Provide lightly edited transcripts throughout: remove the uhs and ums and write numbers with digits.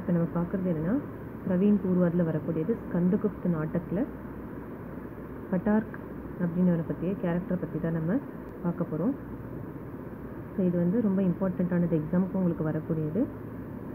இப்போ நம்ம பார்க்குறது என்னென்னா பிரவீன் பூர்வாதில் வரக்கூடியது ஸ்கந்தகுப்த் நாட்டத்தில் பட்டார்க் அப்படின்னவரை பற்றிய கேரக்டரை பற்றி தான் நம்ம பார்க்க போகிறோம். ஸோ இது வந்து ரொம்ப இம்பார்ட்டண்ட்டானது, எக்ஸாமுக்கு உங்களுக்கு வரக்கூடியது.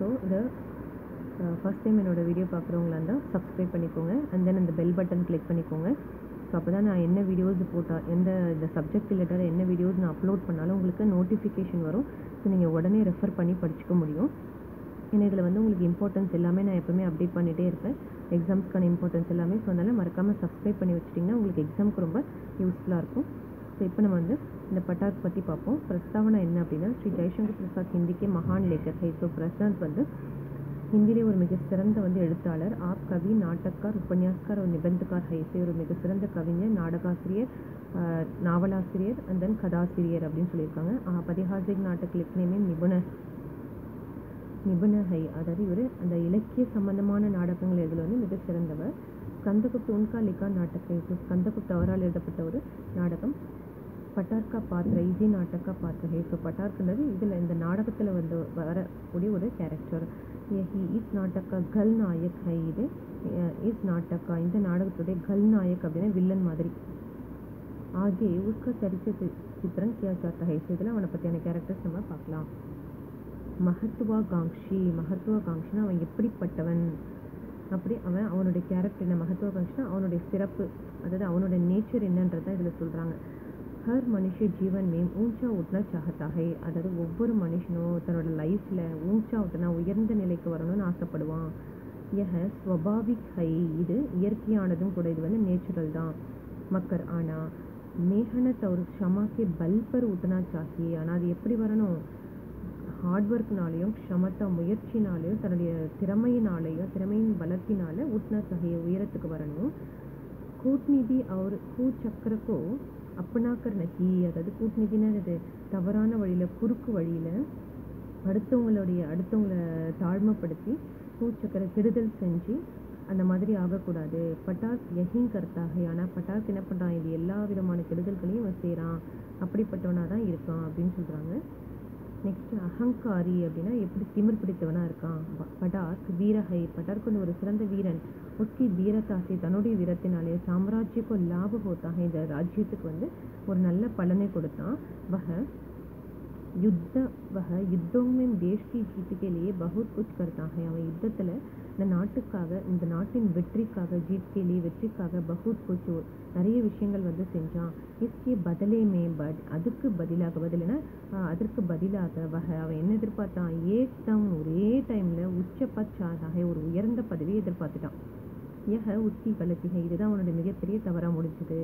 ஸோ இதை ஃபஸ்ட் டைம் என்னோடய வீடியோ பார்க்குறவங்களா இருந்தால் சப்ஸ்கிரைப் பண்ணிக்கோங்க, அண்ட் தென் அந்த பெல் பட்டன் கிளிக் பண்ணிக்கோங்க. ஸோ அப்போ தான் நான் என்ன வீடியோஸ் போட்டால் இந்த சப்ஜெக்ட் ரிலேட்டட் என்ன வீடியோஸ் நான் அப்லோட் பண்ணாலும் உங்களுக்கு நோட்டிஃபிகேஷன் வரும். ஸோ நீங்கள் உடனே ரெஃபர் பண்ணி படிச்சுக்க முடியும். ஏன்னா இதில் வந்து உங்களுக்கு இம்பார்ட்டன்ஸ் எல்லாமே நான் எப்போவுமே அப்டேட் பண்ணிகிட்டே இருப்பேன், எக்ஸாம்ஸ்க்கான இம்பார்ட்டன்ஸ் எல்லாமே. ஸோ அதனால் மறக்காமல் சப்ஸ்கிரைப் பண்ணி வச்சிட்டிங்கன்னா உங்களுக்கு எக்ஸாமுக்கு ரொம்ப யூஸ்ஃபுல்லாக இருக்கும். ஸோ இப்போ நம்ம வந்து இந்த பட்டார்க் பற்றி பார்ப்போம். பிரஸ்தாவனா என்ன அப்படின்னா, ஸ்ரீ ஜெய்சங்கர் பிரசாத் ஹிந்திக்கே மகான் லேக்கர் ஹை. ஸோ பிரசாத் வந்து ஹிந்திலே ஒரு மிக சிறந்த வந்து எழுத்தாளர். ஆப் கவி, நாட்டக்கார், உபன்யாஸ்கார் ஒரு நிபந்தக்கார் ஹை. ஸோ ஒரு மிக சிறந்த கவிஞர், நாடகாசிரியர், நாவலாசிரியர் அண்ட் தென் கதாசிரியர் அப்படின்னு சொல்லியிருக்காங்க. பதிஹாசிக் நாட்டக் லிखने में நிபுணர் ஹை. அதாவது இவர் அந்த இலக்கிய சம்பந்தமான நாடகங்கள் இதில் வந்து மிக சிறந்தவர். ஸ்கந்தகுப்த் உன்கா லிக்கா நாட்டக். ஸ்கந்தகுப்த் அவரால் எழுதப்பட்ட ஒரு நாடகம். பட்டார்கா பாத்திர ஈஸி நாட்டக்கா பாத்திர ஹே. ஸோ பட்டார்க்ன்றது இதில் இந்த நாடகத்தில் வந்து வரக்கூடிய ஒரு கேரக்டர். இஸ் நாட்டக்கா கல் நாயக் ஹை. இது இஸ் நாட்டக்கா இந்த நாடகத்துடைய கல் நாயக் அப்படின்னா வில்லன் மாதிரி. ஆகிய உஸ்கா சரித்திர சித்திரன் கியா ஜாத்தா ஹை. ஸோ இதில் அவனை பற்றியான கேரக்டர்ஸ் நம்ம பார்க்கலாம். மகத்துவாகாங்ஷினா அவன் எப்படிப்பட்டவன், அப்படி அவனுடைய கேரக்டர் என்ன, மகத்துவாகாங்ஷினா அவனுடைய சிறப்பு, அதாவது அவனுடைய நேச்சர் என்னன்றதை இதில் சொல்கிறாங்க. ஹர் மனுஷ ஜீவன் மேம் ஊஞ்சா உட்னா சாகத்தாகை. அதாவது ஒவ்வொரு மனுஷனும் தன்னோட லைஃப்பில் ஊஞ்சா உட்னா உயர்ந்த நிலைக்கு வரணும்னு ஆசைப்படுவான். ஸ்வபாவிக் ஹை. இது இயற்கையானதும் கூட, இது வந்து நேச்சுரல் தான். மக்கர் ஆனால் மேகனத் ஒரு க்ஷமாக்கே பல்பர் உட்னா சாகியே. ஆனால் அது எப்படி வரணும், ஹார்ட் ஒர்க்னாலேயும் க்ஷமத்தா முயற்சினாலேயும் தன்னுடைய திறமையின் பலத்தினால உட்னா சகைய உயரத்துக்கு வரணும். கூட்நிதி அவர் கூச்சக்கரக்கோ அப்பனாக்கர் நகி. அதாவது கூட்நிதினா அது தவறான வழியில், குறுக்கு வழியில் அடுத்தவங்களை தாழ்மைப்படுத்தி கூச்சக்கரை கெடுதல் செஞ்சு அந்த மாதிரி ஆகக்கூடாது. பட்டார்க் யஹீன் கர்த்தாக. ஆனால் பட்டார்க் என்ன பண்ணுறான், இது எல்லா விதமான கெடுதல்களையும் அவன் செய்கிறான், அப்படிப்பட்டவனாக தான் இருக்கான் அப்படின்னு சொல்கிறாங்க. நெக்ஸ்ட் அகங்காரி அப்படின்னா எப்படி திமிர் பிடித்தவனாக இருக்கான். பட்டார்க் வீரஹை. பட்டார்க் வந்து ஒரு சிறந்த வீரன். உஸ்கி வீரத்தாசி தன்னுடைய வீரத்தினாலே சாம்ராஜ்யக்கு லாப ஹோத்தாக. இந்த ராஜ்யத்துக்கு வந்து ஒரு நல்ல பலனை கொடுத்தான். யுத்தம் தேஷ் கி ஜீத் கே லியே பஹுத் குச் கர்த்தா ஹை. அவன் யுத்தத்தில் இந்த நாட்டுக்காக, இந்த நாட்டின் வெற்றிக்காக, ஜீத் கே லியே வெற்றிக்காக பஹுத் குச் நிறைய விஷயங்கள் வந்து செஞ்சான். இஸ்கே பதிலே அதுக்கு பதிலாக அவன் என்ன எதிர்பார்த்தான், ஒரே டைமில் உச்சபட்சாக ஒரு உயர்ந்த பதவியை எதிர்பார்த்துட்டான். உஸ்கி கலத்தி ஹை. இதுதான் அவனுடைய மிகப்பெரிய தவறாக முடிஞ்சது.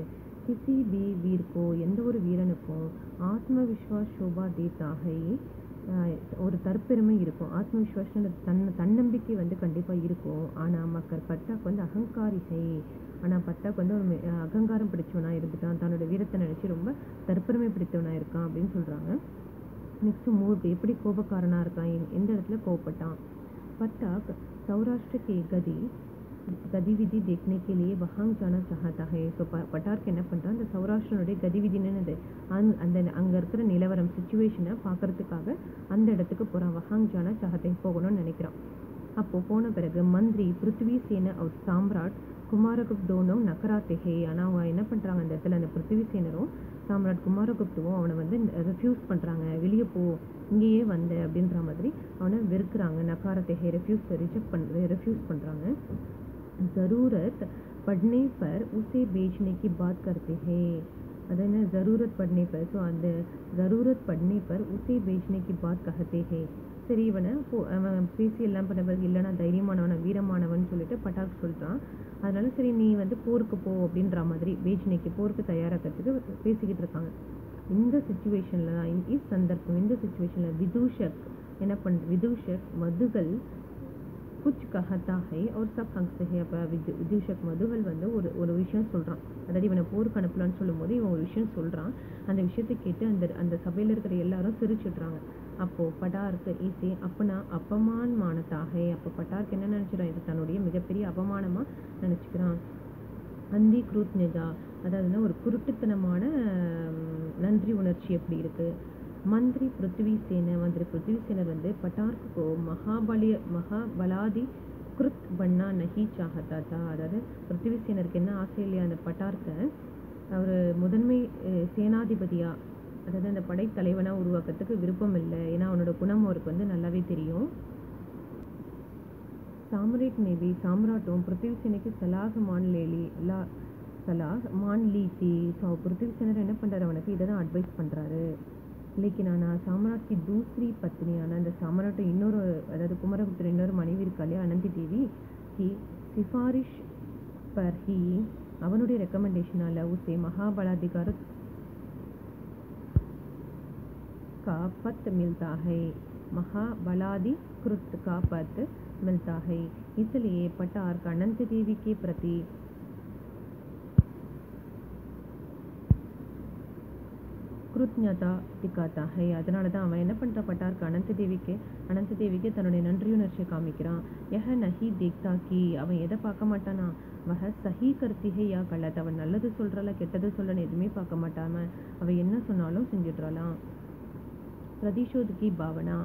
கிசி பி வீர்க்கோ எந்த ஒரு வீரனுக்கும் ஆத்ம விஸ்வாஸ் சோபா தேத்தாகை. ஒரு தற்பெருமை இருக்கும், ஆத்ம விஸ்வாசம் தன்னம்பிக்கை வந்து கண்டிப்பாக இருக்கும். ஆனால் மக்கள் பட்டாக்கு வந்து அகங்காரிகை. ஆனால் பட்டாக்கு வந்து ஒரு அகங்காரம் பிடிச்சவனாக இருந்துட்டான், தன்னோட வீரத்தை நினச்சி ரொம்ப தற்பெருமை பிடித்தவனாக இருக்கான் அப்படின்னு சொல்கிறாங்க. நெக்ஸ்ட்டு மூர்க்கு எப்படி கோபக்காரனாக இருக்கான், எந்த இடத்துல கோவப்பட்டான். பட்டாக் சௌராஷ்டிர கே கதிவிதி देखने के लिए वहाँ जाना चाहता है. ஸோ பட்டார்க்கு என்ன பண்ணுறான், அந்த சௌராஷ்டிரனுடைய கதிவிதின்னு அந்த அங்கே இருக்கிற நிலவரம் சிச்சுவேஷனை பார்க்கறதுக்காக அந்த இடத்துக்கு போகிறான். வஹாங் ஜானா சாஹத்தை போகணும்னு நினைக்கிறான். அப்போது போன பிறகு மந்திரி பிருத்வி சேன அவர் சாம்ராட் குமாரகுப்த் தோனும் நகராத்தேகே. ஆனால் அவங்க என்ன பண்ணுறாங்க, அந்த இடத்துல அந்த பிருத்வி சேனரும் சாம்ராட் குமாரகுப்துவும் அவனை வந்து ரெஃப்யூஸ் பண்ணுறாங்க. வெளியே போ, இங்கேயே வந்த அப்படின்ற மாதிரி அவனை வெறுக்கிறாங்க. நகாரத்தேகே ரெஃப்யூஸ் பண்ணுறாங்க. ज़रूरत पड़ने पर उसे बेचने की बात करते हैं. अदना ज़रूरत पड़ने पर. ஸோ அந்த ज़रूरत पड़ने पर उसे बेचने की बात कहते हैं. சரி இவனை அவன் பேசி எல்லாம் பண்ண பிறகு இல்லைனா தைரியமானவன் வீரமானவன் சொல்லிட்டு பட்டார்க் சொல்கிறான். அதனால சரி நீ வந்து போருக்கு போ அப்படின்ற மாதிரி பேஜ்னைக்கு போருக்கு தயாராகிறதுக்கு பேசிக்கிட்டு இருக்காங்க. இந்த சுச்சுவேஷனில் தான் சந்தர்ப்பம், இந்த சுச்சுவேஷனில் விதூஷக் மதுகள் குச் கஹத்தா ஹை और सब हंसते हैं. அப்போ விதூஷக் மதுகள் வந்து ஒரு விஷயம் சொல்கிறான். அதாவது இவனை போருக்கு அனுப்பலான்னு சொல்லும் போது இவன் ஒரு விஷயம் சொல்கிறான். அந்த விஷயத்தை கேட்டு அந்த சபையில் இருக்கிற எல்லாரும் சிரிச்சிடுறாங்க. அப்போது பட்டார்க்கு ஈஸி அப்பனா அப்பமானமானதாக. அப்போ பட்டார்க்கு என்ன நினச்சிடான், இது தன்னுடைய மிகப்பெரிய அபமானமாக நினச்சிக்கிறான். அந்தி குருத்னஜா, அதாவதுன்னா ஒரு குருட்டுத்தனமான நன்றி உணர்ச்சி எப்படி இருக்குது. மந்திரி பிருத்திவிசேன மந்திரி பிருத்திவிசேனர் வந்து பட்டார்க்கு மகாபலாதி கிருத் பண்ணா நஹி சாஹதா தா. அதாவது பிருத்திவிசேனருக்கு என்ன ஆசை இல்லையா, அந்த பட்டார்க்க அவர் முதன்மை சேனாதிபதியா, அதாவது அந்த படைத்தலைவனா உருவாக்கத்துக்கு விருப்பம் இல்லை. ஏன்னா அவனோட குணம் அவருக்கு வந்து நல்லாவே தெரியும். சாம்ராட் நேவி சாம்ராட்டும் பிருத்திவிசேனைக்கு சலாக மான்லீதி. ஸோ பிருத்திவிசேனர் என்ன பண்ணுறாரு, அவனுக்கு இதை தான் அட்வைஸ் பண்ணுறாரு. லேக்கின் ஆனால் சாம்ராட் கி தூசரி பத்னியான அந்த சாம்ராட்டை இன்னொரு, அதாவது குமரகுப்தர் இன்னொரு மனைவி இருக்காளே அனந்தி தேவி கி சிஃபாரிஷ் பர் ஹி, அவனுடைய ரெக்கமெண்டேஷனால உசே மகாபலாதிகார का पद मिलता है, महाबलाधिकृत का पद मिलता है. इसलिए पटार्क अनंत देवी के प्रति கிருத்ஞதா திக்காத்தா ஹை. அதனால தான் அவன் என்ன பண்ணுற, பட்டார்க்கு அனந்த தேவிக்கு தன்னுடைய நன்றியுணர்ச்சியை காமிக்கிறான். யஹ நஹி தேக்தா கி, அவன் எதை பார்க்க மாட்டானா, வஹ சஹி கர்த்தி ஹை யா கலத், அவன் நல்லது சொல்கிறாளா கெட்டது சொல்லன்னு எதுவுமே பார்க்க மாட்டாம அவன் என்ன சொன்னாலும் செஞ்சிடுறாளாம். பிரதிஷோதுக்கி பாவனா,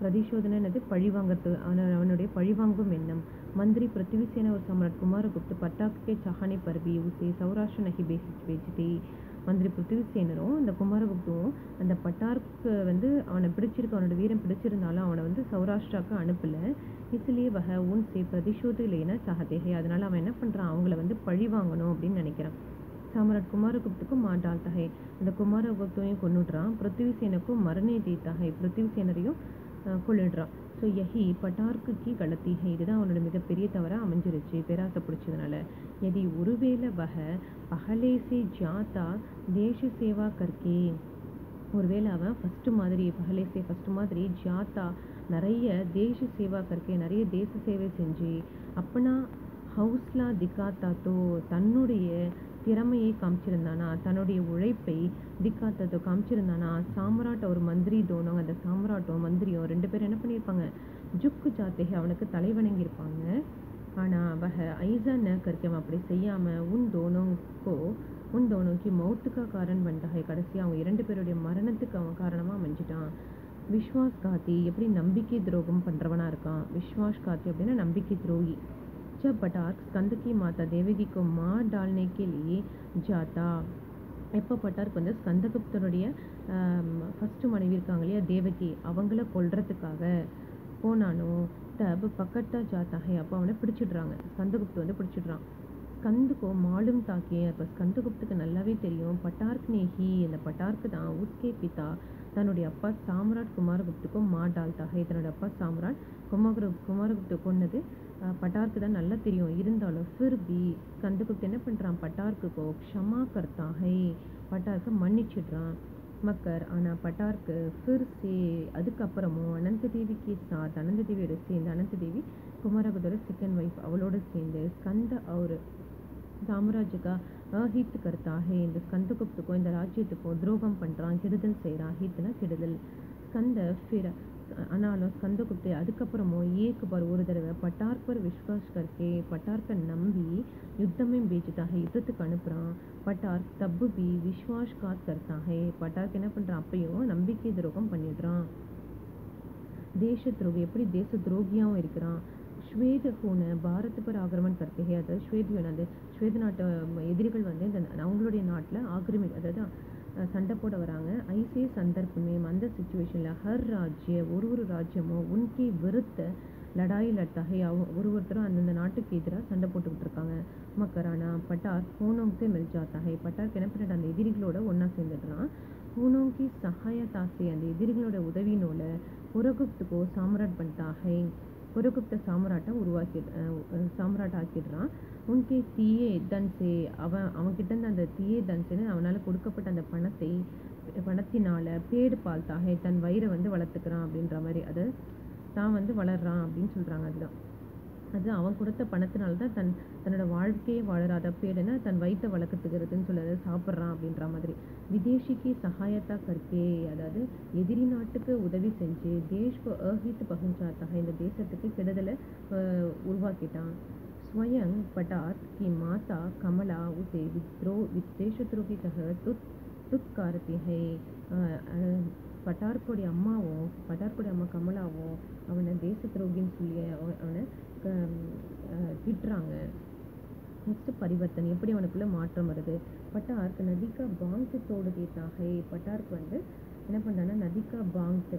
பிரதிஷோதனை என்னது, பழிவாங்கிறது, அவனுடைய பழிவாங்கும் எண்ணம். मंत्री पृथ्वीसेन और सम्राट कुमारगुप्त पटाक के चाहने पर भी उसे सौराष्ट्र नहीं बेचती. மந்திரி பிருத்திவிசேனரும் இந்த குமாரகுப்துவும் அந்த பட்டார்க்கு வந்து அவனை பிடிச்சிருக்கு, அவனோட வீரம் பிடிச்சிருந்தாலும் அவனை வந்து சௌராஷ்டிராவுக்கு அனுப்பலை. இதுலேயே வகை உன் சே பிரதிஷோது இல்லைன்னா சாகதேகை. அதனால் அவன் என்ன பண்ணுறான், அவங்கள வந்து பழி வாங்கணும் அப்படின்னு நினைக்கிறான். சாம்ராட் குமாரகுப்துக்கும் மாட்டால் தகை, அந்த குமாரகுப்தையும் கொண்டுடுறான். பிருத்திவிசேனுக்கும் மரணே தீத்தாகை, பிருத்திவிசேனரையும் கொள்ளிடுறான். ஸோ யஹி பட்டார்க்கு கி கலத்தீகை, இதுதான் அவனோட மிகப்பெரிய தவறாக அமைஞ்சிருச்சு பேராசை பிடிச்சதுனால. यदि ஒருவேளை வக பகலே சே ஜாத்தா தேச சேவா கர்க்கே, ஒருவேளை அவன் ஃபஸ்ட்டு மாதிரி ஜாத்தா நிறைய தேச சேவா கர்க்கே, நிறைய தேச சேவை செஞ்சு அப்பனா ஹவுஸ்லா திக்காத்தாத்தோ, தன்னுடைய திறமையை காமிச்சிருந்தானா, தன்னுடைய உழைப்பை திக்காத்தாத்தோ காமிச்சிருந்தானா, சாம்ராட் ஒரு மந்திரி தோணும், அந்த சாம்ராட்டும் மந்திரியும் ரெண்டு பேரும் என்ன பண்ணியிருப்பாங்க, ஜுக்கு ஜாத்தேகை, அவனுக்கு தலைவணங்கியிருப்பாங்க. ஆனால் வக ஐசா ந கர்க்கம், அப்படி செய்யாமல் உன் தோனோக்கி மௌத்துக்கா காரன் பண்ணிட்டாங்க. கடைசி அவங்க இரண்டு பேருடைய மரணத்துக்கு அவன் காரணமாக அமைஞ்சிட்டான். விஸ்வாஸ் காத்தி, எப்படி நம்பிக்கை துரோகம் பண்ணுறவனாக இருக்கான். விஸ்வாஸ் காத்தி அப்படின்னா நம்பிக்கை துரோகி. जब पटार्क स्कंद की माता देवकी को मार डालने के लिए जाता, எப்போ பட்டார்க் வந்து ஸ்கந்தகுப்தனுடைய ஃபஸ்ட்டு மனைவி இருக்காங்க இல்லையா தேவகி, அவங்கள கொல்றதுக்காக போனானோ தப் பக்கத்தா ஜாத்தாகை, அப்போ அவனை பிடிச்சிடுறாங்க, ஸ்கந்தகுப்து வந்து பிடிச்சிடுறான். ஸ்கந்துக்கோ மாலும் தாக்கிய, இப்போ ஸ்கந்தகுப்துக்கு நல்லாவே தெரியும் பட்டார்க் நேஹி, அந்த பட்டார்க்கு தான் உஸ்கே பிதா, தன்னுடைய அப்பா சாம்ராட் குமாரகுப்துக்கும் மாடால் தாகை, தன்னுடைய அப்பா சாம்ராட் குமாரகுப்து கொன்னது பட்டார்க்கு தான் நல்லா தெரியும். இருந்தாலும் ஃபிர் பி ஸ்கந்தகுப்து என்ன பண்ணுறான், பட்டார்க்குக்கோ க்ஷமா கர்த்தாகை, பட்டார்க்கு மன்னிச்சிடுறான் மக்கர். ஆனால் பட்டார்க்கு ஃபிர் சே, அதுக்கப்புறமும் அனந்த தேவிக்கு சாத், அனந்த தேவியோட சேர்ந்து, அனந்த தேவி குமாரகுப்தோட செகண்ட் ஒய்ஃப், அவளோட சேர்ந்து ஸ்கந்த அவர் சாம்ராஜ்யக்கா அஹித் கர்த்தாகை, இந்த ஸ்கந்தகுப்துக்கும் இந்த ராஜ்யத்துக்கும் துரோகம் பண்ணுறான், கெடுதல் செய்கிறான். ஹித்னா கெடுதல். ஸ்கந்த ஃபிர், ஆனாலும் ஸ்கந்தகுப்து அதுக்கப்புறமும் ஏக்கு பார் ஒரு தடவை பட்டார்க் பர் விஸ்வாஸ் கர்க்கே, பட்டார்க்கை நம்பி யுத்தமே பேச்சுட்டாக, யுத்தத்துக்கு அனுப்புகிறான். பட்டார்க் தப்பு பி விஸ்வாஸ் காத் கர்த்தாகை, பட்டார்க் என்ன பண்ணுறான், அப்பையும் நம்பிக்கை துரோகம் பண்ணிடுறான். தேச துரோகி, எப்படி தேச துரோகியாகவும் இருக்கிறான். ஸ்வேத ஹூன பாரத் பர் ஆக்கிரமணம் கர்த்தே, அதாவது ஸ்வேத, அந்த ஸ்வேத நாட்டு எதிரிகள் வந்து இந்த அவங்களுடைய நாட்டில் ஆக்கிரமிக்க, அதாவது சண்டை போட வராங்க. ஐசே சந்தர்ப்பமே, அந்த சுச்சுவேஷனில் ஹர் ராஜ்ய ஒரு ராஜ்யமும் உன்கே விருத்த லடாய் லட்டாகை, ஒருத்தரும் அந்தந்த நாட்டுக்கு எதிராக சண்டை போட்டுக்கிட்டு இருக்காங்க. மக்கரானா பட்டார் ஹூனோங்ஸே மில் ஜாத்தாகை, பட்டார்க்கு என்ன பண்ணிட்டு அந்த எதிரிகளோட ஒன்றா சேர்ந்துடுறான். ஹூனோங்கி சகாயத்தாசை, அந்த எதிரிகளோட உதவினோட புரகுப்துக்கோ சாம்ராட் பண்ணிட்டாகை, புரகுப்த சாம்ராட்டை சாம்ராட் ஆக்கிடுறான். உன்கே தீயே தன்சே, அவன்கிட்ட அந்த தீயே தன்சேன்னு அவனால் கொடுக்கப்பட்ட அந்த பணத்தினால பேடு பால்தாகை, தன் வயிறை வந்து வளர்த்துக்கிறான் அப்படின்ற மாதிரி, அது தான் வந்து வளர்றான் அப்படின்னு சொல்கிறாங்க. அது அவன் கொடுத்த பணத்தினால தான் தன்னோட வாழ்க்கையே வாழறாத, பேடுன்னா தன் வயிற்றை வளர்க்கத்துக்கிறதுன்னு சொல்லி சாப்பிட்றான் அப்படின்ற மாதிரி. விதேஷிக்கு சகாயத்தா கர்க்கே, அதாவது எதிரி நாட்டுக்கு உதவி செஞ்சு தேஷ்கு அஹித் பகுஞ்சாத்தாக, இந்த தேசத்துக்கு கெடுதலை உருவாக்கிட்டான். स्वयं पटार्क की माता कमला उसे देशद्रोही कह துத்காரத்தி ஹை. பட்டார்கோடைய அம்மாவும் பட்டார்கோடைய அம்மா கமலாவும் அவனை தேச துரோகின்னு சொல்லி அவனை திட்டுறாங்க. நெக்ஸ்ட் பரிவர்த்தனை, எப்படி அவனுக்குள்ள மாற்றம் வருது. பட்டார்க் நதிக்கா பாங்க் தோடு தேத்தாகை. பட்டார்க் வந்து என்ன பண்ணுறாங்கன்னா நதிக்கா பாங்க்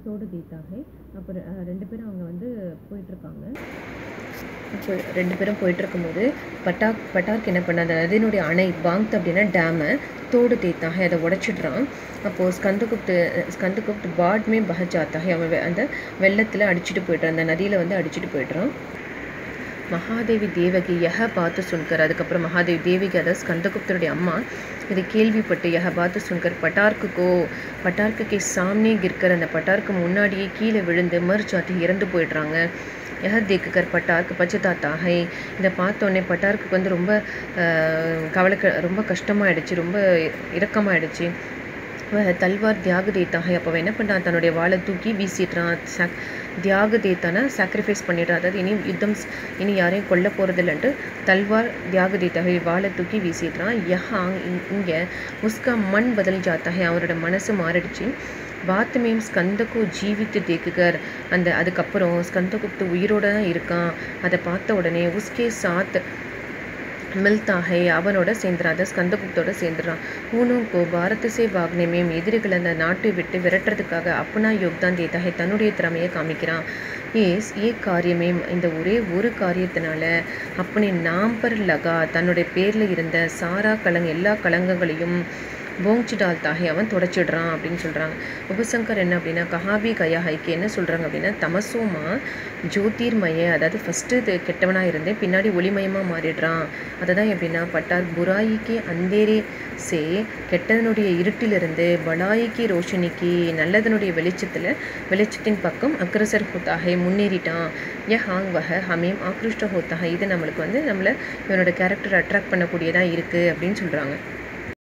தோடு தேத்தாகை. அப்புறம் 2 பேரும் அவங்க வந்து போயிட்டுருக்காங்க. இப்போ 2 பேரும் போயிட்டுருக்கும்போது பட்டார்க் என்ன பண்ண, அந்த நதியினுடைய அணை பாங்க் அப்படின்னா டேமை, தோடு தேத்தாகை அதை உடைச்சிடுறான். அப்போது ஸ்கந்தகுப்த் பாட்மே பஹஜாத்தாகை, அவன் அந்த வெள்ளத்தில் அடிச்சுட்டு போய்ட்றான், அந்த நதியில் வந்து அடிச்சுட்டு போய்ட்றான். மகாதேவி தேவகி பார்த்து சுன்கர், அதுக்கப்புறம் மகாதேவி தேவகி அதாவது ஸ்கந்தகுப்தருடைய அம்மா இதை கேள்விப்பட்டு பார்த்து சுன்கர் பட்டார்க்கு சாமனே கிர்கர், அந்த பட்டார்க்கு முன்னாடியே கீழே விழுந்து மர்ஜாத்தி இறந்து போயிடுறாங்க. தேக்குக்கர் பட்டார்க்கு பச்சதாத்தாகை, இதை பார்த்தோன்னே பட்டார்க்கு வந்து ரொம்ப கஷ்டமாயிடுச்சு, ரொம்ப இரக்கமாயிடுச்சு. தல்வார் தியாக தேத்தாகை, அப்போ என்ன பண்ணுறான், தன்னுடைய வாளை தூக்கி வீசிடுறான். தியாக தேத்தானா சாக்ரிஃபைஸ் பண்ணிடுறான், அதாவது இனி யாரையும் கொல்ல போகிறதில்லன்ட்டு தல்வார் தியாக தேத்தாகை வாளை தூக்கி வீசிடுறான். இங்கே உஸ்கா மண் பதில் ஜாத்தாகை, அவரோட மனசு மாறிடுச்சு. பாத்மேம் ஸ்கந்தகு ஜீவித்து தேக்குகர், அதுக்கப்புறம் ஸ்கந்தகுப்து உயிரோடு தான் இருக்கான், அதை பார்த்த உடனே உஸ்கே சாத் மில்தாகை, அவனோட சேர்ந்துறான், அதை ஸ்கந்தகுப்தோட சேர்ந்துடுறான். ஊனுக்கோ பாரத சே பாக்னேமேம், எதிரிகள் அந்த நாட்டை விட்டு விரட்டுறதுக்காக அப்பனா யோக்தான் தேத்தாகை, தன்னுடைய திறமையை காமிக்கிறான். ஏ காரியமே, இந்த ஒரே ஒரு காரியத்தினால அப்பனே நாம்பர் லகா, தன்னுடைய பேரில் இருந்த சாரா எல்லா கலங்கங்களையும் போங்சிடால்தாகை, அவன் தொடச்சிடுறான் அப்படின்னு சொல்கிறாங்க. உபசங்கர் என்ன அப்படின்னா கஹாவி கயாஹைக்கு என்ன சொல்கிறாங்க அப்படின்னா தமசோமா ஜோதிர்மய, அதாவது ஃபஸ்ட்டு இது கெட்டவனாக இருந்தேன், பின்னாடி ஒளிமயமாக மாறிடுறான். அதை தான் எப்படின்னா பட்டார் புராயிக்கு அந்தேரே சே, கெட்டதனுடைய இருட்டிலிருந்து பலாயிக்கு ரோஷனிக்கு, நல்லதனுடைய வெளிச்சத்தின் பக்கம் அக்ரசர் ஹோத்தாகை, முன்னேறிட்டான். ஹாங் வஹ ஹமேம் ஆக்ருஷ்ட ஹோத்தாகை, இது நம்மளுக்கு வந்து இவனோட கேரக்டர் அட்ராக்ட் பண்ணக்கூடியதாக இருக்குது அப்படின்னு சொல்கிறாங்க.